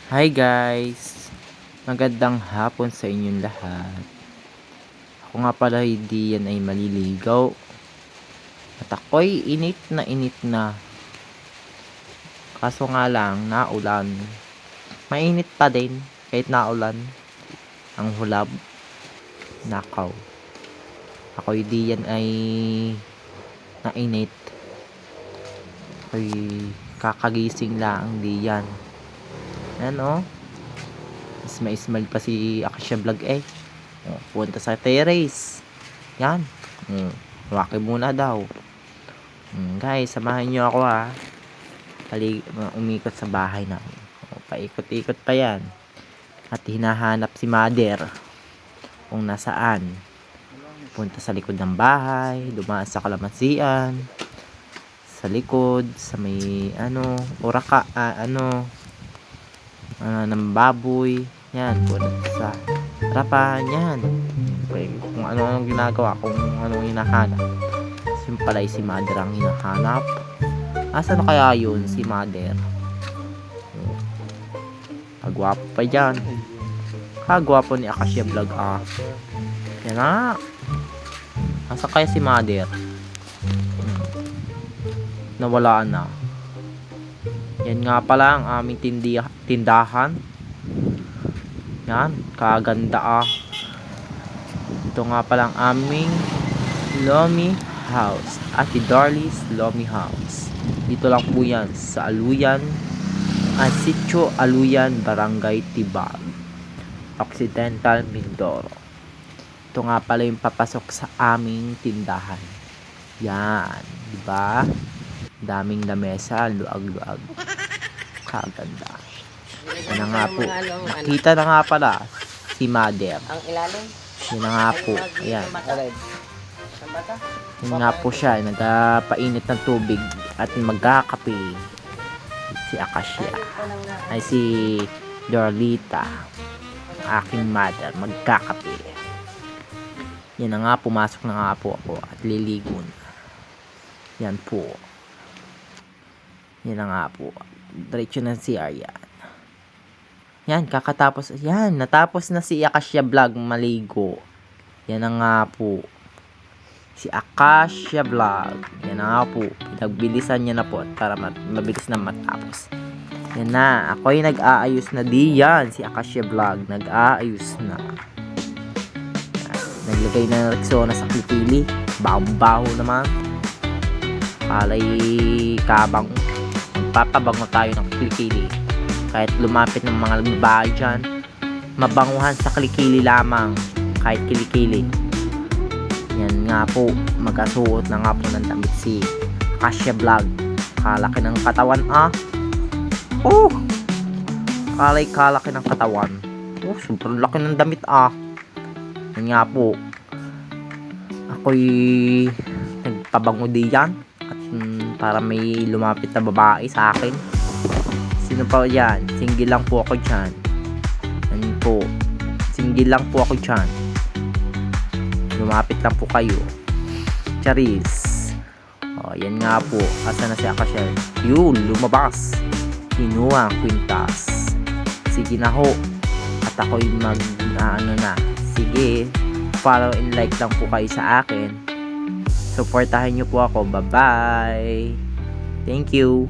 Hi guys! Magandang hapon sa inyong lahat. Ako nga pala hindi yan ay maliligaw. At ako'y init na. Kaso nga lang, naulan. Mainit pa din kahit naulan. Ang hulab. Nakaw. Ako'y di yan ay nainit. Ako'y kakagising lang di yan. Ano? Ismail pa si Akasha Vlog eh. Punta sa terrace. Yan. Waki muna daw. Guys, samahan nyo ako ha. Umikot sa bahay na. Paikot-ikot pa yan. At hinahanap si Mother. Kung nasaan. Punta sa likod ng bahay. Dumaan sa kalamansian. Sa likod. Sa may uraka. Ng baboy. Yan. Punta sa harapan. Yan. Kung ano ginagawa. Kung ano hinahanap. Simpalay si Mother ang hinahanap. Asa na kaya yun si Mother? Kagwapo pa dyan. Kagwapo ni Akasha Vlog Yan na. Asa kaya si Mother? Nawala na. Yan nga pala ang aming tindahan. Yan. Kaganda Ito nga pala ang aming Lomi House. Ate Darlie's Lomi House. Dito lang po yan sa Aluyan. Sitio Aluyan, Barangay Tibag, Occidental, Mindoro. Ito nga pala yung papasok sa aming tindahan. Yan, di ba? Daming lamesa, luag-luag. Kaganda. Yan na nga po. Nakita na nga pala si Mother. Ang ilalim. Yan na nga po. Ayan. Yan nga po siya. Nagpainit ng tubig at magkakape. Si Akasha. Ay si Dorlita. Aking mother. Magkakape. Yan na nga. Pumasok na nga po ako. At liligo na. Yan po. Yan na nga po. Diretso na si Aryan. Yan. Kakatapos. Yan. Natapos na si Akasha Vlog maligo. Yan na nga po. Si Akasha Vlog. Yan na nga po. Pinagbilisan niya na po para mabilis na matapos. Yan na. Ako'y nag-aayos na diyan. Si Akasha Vlog. Nag-aayos na. Yan. Naglagay na ng Rexona sa kilikili. Baho-baho naman. Palay kabang. Magpapabango tayo ng kilikili. Kahit lumapit ng mga babae dyan. Mabanguhan sa kilikili lamang. Kahit kilikili. Yan nga po, magkasuot na nga po ng damit si Akasha Vlog. Kalaki ng katawan kalaki ng katawan. Super laki ng damit Yan nga po. Ako'y nagpabango diyan. At para may lumapit na babae sa akin. Sino pa yan? Single lang po ako dyan. Yan po. Single lang po ako dyan. Lumapit lang po kayo. Charis. Yan nga po. Asa na si Akasha? Yun, lumabas. Kinuha ang kwintas. Sige na ho. At ako'y Sige. Follow and like lang po kayo sa akin. Supportahan nyo po ako. Bye-bye. Thank you.